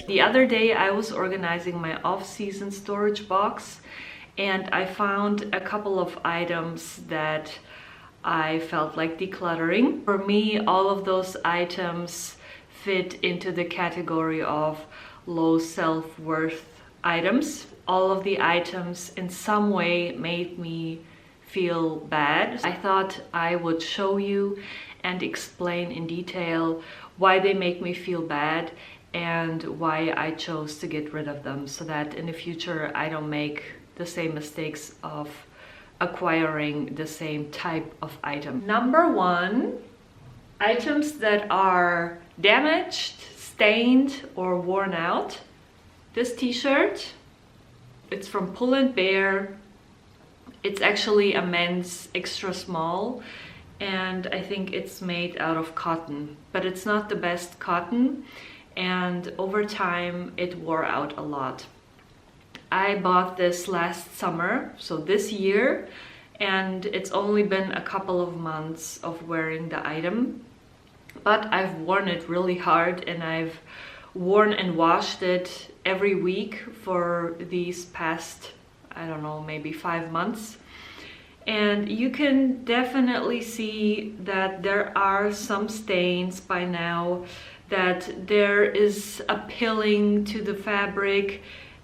The other day I was organizing my off-season storage box and I found a couple of items that I felt like decluttering. For me, all of those items fit into the category of low self-worth items. All of the items in some way made me feel bad. I thought I would show you and explain in detail why they make me feel bad and why I chose to get rid of them, so that in the future I don't make the same mistakes of acquiring the same type of item. Number one, items that are damaged, stained, or worn out. This t-shirt, it's from Pull & Bear. It's actually a men's extra small, and I think it's made out of cotton, but it's not the best cotton, and over time it wore out a lot. I bought this last summer, so this year, and it's only been a couple of months of wearing the item, but I've worn it really hard, and I've worn and washed it every week for these past, I don't know, maybe 5 months. And you can definitely see that there are some stains by now, that there is a pilling to the fabric,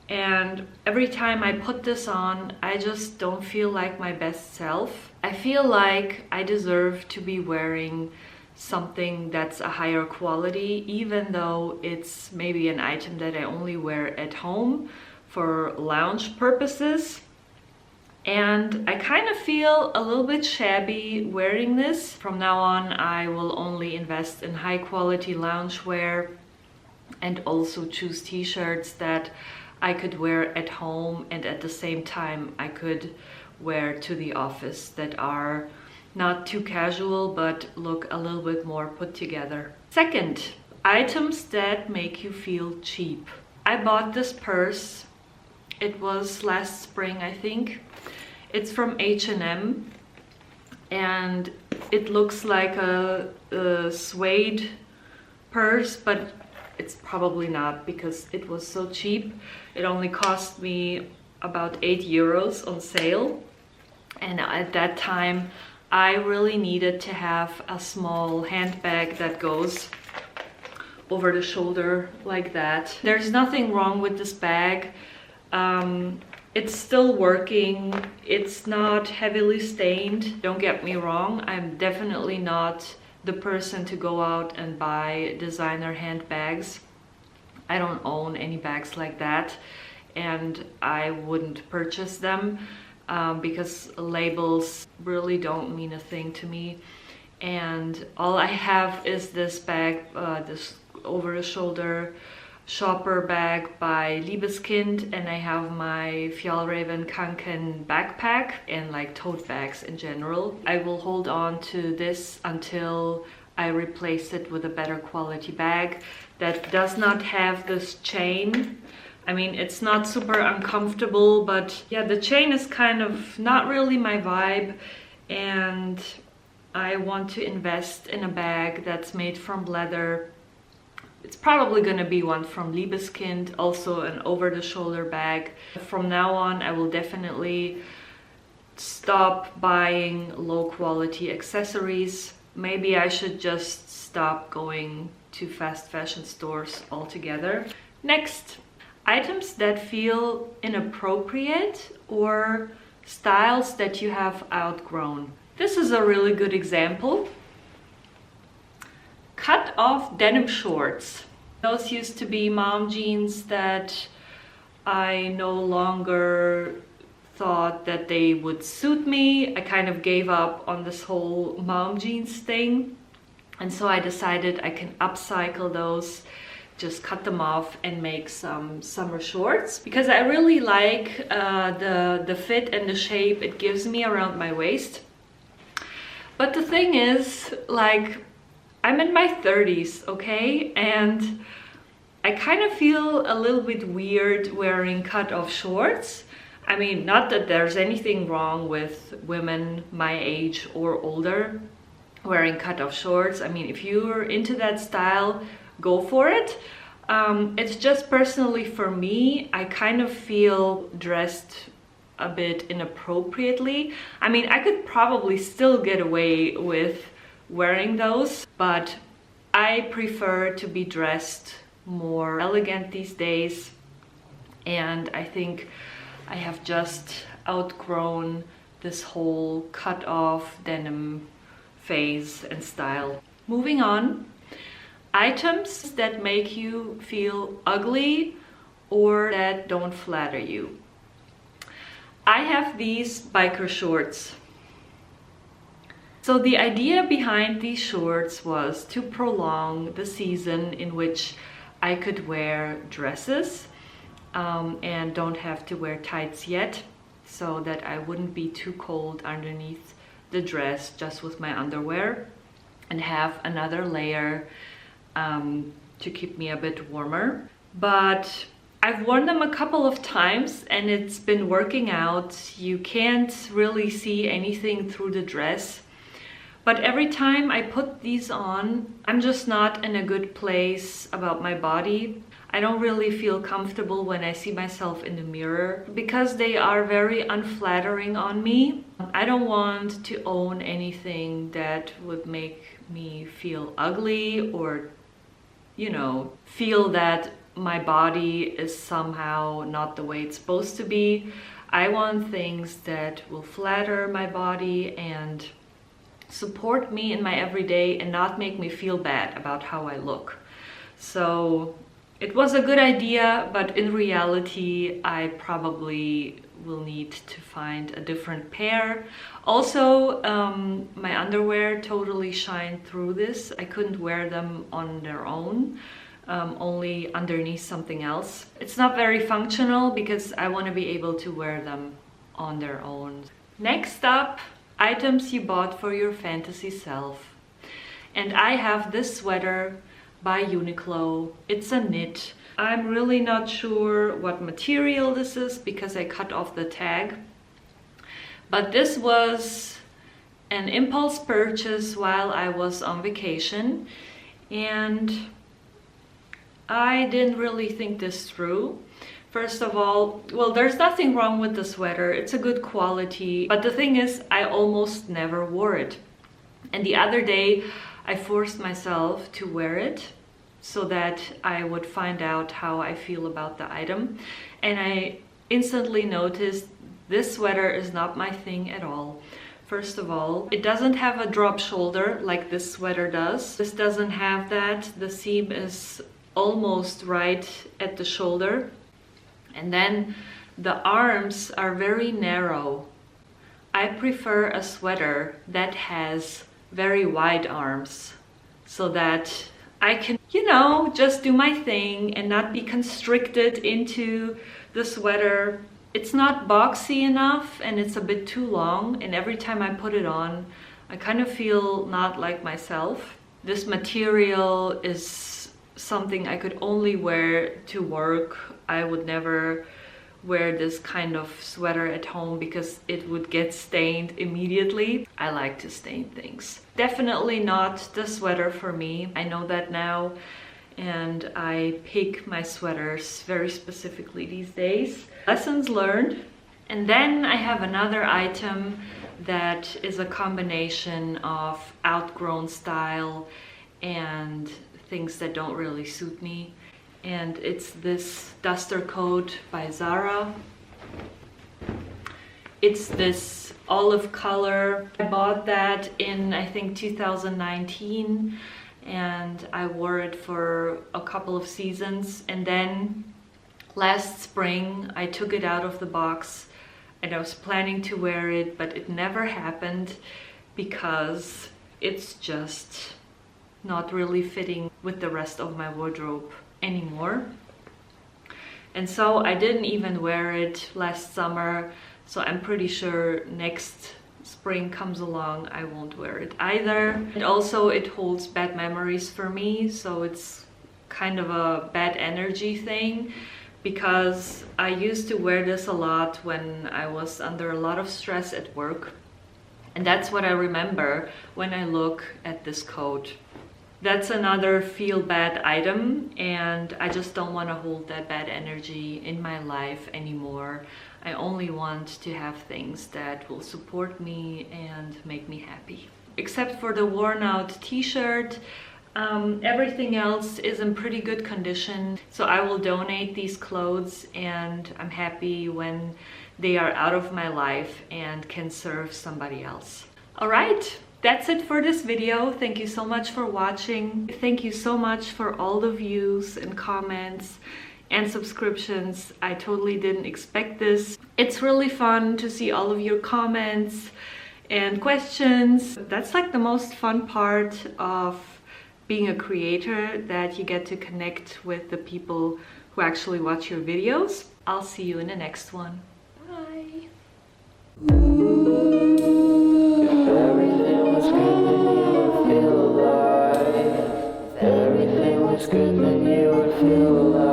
and every time I put this on, I just don't feel like my best self. I feel like I deserve to be wearing something that's a higher quality, even though it's maybe an item that I only wear at home for lounge purposes. And I kind of feel a little bit shabby wearing this. From now on, I will only invest in high quality loungewear and also choose t-shirts that I could wear at home and at the same time I could wear to the office, that are not too casual but look a little bit more put together. Second, items that make you feel cheap. I bought this purse. It was last spring, I think. It's from H&M and it looks like a suede purse, but it's probably not because it was so cheap. It only cost me about 8 euros on sale, and at that time I really needed to have a small handbag that goes over the shoulder like that. There's nothing wrong with this bag. It's still working. It's not heavily stained. Don't get me wrong, I'm definitely not the person to go out and buy designer handbags. I don't own any bags like that, and I wouldn't purchase them because labels really don't mean a thing to me. And all I have is this bag, this over-the-shoulder shopper bag by Liebeskind, and I have my Fjallraven Kanken backpack and like tote bags in general. I will hold on to this until I replace it with a better quality bag that does not have this chain. I mean, it's not super uncomfortable, but yeah, the chain is kind of not really my vibe, and I want to invest in a bag that's made from leather. It's probably gonna be one from Liebeskind, also an over-the-shoulder bag. From now on, I will definitely stop buying low-quality accessories. Maybe I should just stop going to fast fashion stores altogether. Next, items that feel inappropriate or styles that you have outgrown. This is a really good example. Cut off denim shorts. Those used to be mom jeans that I no longer thought that they would suit me. I kind of gave up on this whole mom jeans thing, and so I decided I can upcycle those, just cut them off and make some summer shorts, because I really like the fit and the shape it gives me around my waist. But the thing is, like, I'm in my 30s, okay? And I kind of feel a little bit weird wearing cut-off shorts. I mean, not that there's anything wrong with women my age or older wearing cut-off shorts. I mean, if you're into that style, go for it. It's just personally for me, I kind of feel dressed a bit inappropriately. I mean, I could probably still get away with wearing those, but I prefer to be dressed more elegant these days. And I think I have just outgrown this whole cut-off denim phase and style. Moving on, items that make you feel ugly or that don't flatter you. I have these biker shorts. So the idea behind these shorts was to prolong the season in which I could wear dresses and don't have to wear tights yet, so that I wouldn't be too cold underneath the dress just with my underwear, and have another layer to keep me a bit warmer. But I've worn them a couple of times and it's been working out. You can't really see anything through the dress. But every time I put these on, I'm just not in a good place about my body. I don't really feel comfortable when I see myself in the mirror because they are very unflattering on me. I don't want to own anything that would make me feel ugly or, you know, feel that my body is somehow not the way it's supposed to be. I want things that will flatter my body and support me in my everyday and not make me feel bad about how I look. So it was a good idea, but in reality, I probably will need to find a different pair. Also, my underwear totally shined through this. I couldn't wear them on their own, only underneath something else. It's not very functional because I want to be able to wear them on their own. Next up, items you bought for your fantasy self. And I have this sweater by Uniqlo. It's a knit. I'm really not sure what material this is because I cut off the tag. But this was an impulse purchase while I was on vacation. And I didn't really think this through. First of all, well, there's nothing wrong with the sweater. It's a good quality. But the thing is, I almost never wore it. And the other day, I forced myself to wear it so that I would find out how I feel about the item. And I instantly noticed this sweater is not my thing at all. First of all, it doesn't have a drop shoulder like this sweater does. This doesn't have that. The seam is almost right at the shoulder. And then the arms are very narrow. I prefer a sweater that has very wide arms so that I can, you know, just do my thing and not be constricted into the sweater. It's not boxy enough and it's a bit too long, and every time I put it on, I kind of feel not like myself. This material is something I could only wear to work. I would never wear this kind of sweater at home because it would get stained immediately. I like to stain things. Definitely not the sweater for me. I know that now, and I pick my sweaters very specifically these days. Lessons learned. And then I have another item that is a combination of outgrown style and things that don't really suit me. And it's this duster coat by Zara. It's this olive color. I bought that in, I think, 2019, and I wore it for a couple of seasons. And then last spring, I took it out of the box and I was planning to wear it, but it never happened because it's just not really fitting with the rest of my wardrobe anymore. And so I didn't even wear it last summer, so I'm pretty sure next spring comes along I won't wear it either. And also it holds bad memories for me, so it's kind of a bad energy thing, because I used to wear this a lot when I was under a lot of stress at work, and that's what I remember when I look at this coat. That's another feel bad item, and I just don't want to hold that bad energy in my life anymore. I only want to have things that will support me and make me happy. Except for the worn out t-shirt, everything else is in pretty good condition. So I will donate these clothes, and I'm happy when they are out of my life and can serve somebody else. All right. That's it for this video. Thank you so much for watching. Thank you so much for all the views and comments and subscriptions. I totally didn't expect this. It's really fun to see all of your comments and questions. That's like the most fun part of being a creator, that you get to connect with the people who actually watch your videos. I'll see you in the next one. Bye. Everything was good, then you would feel alive.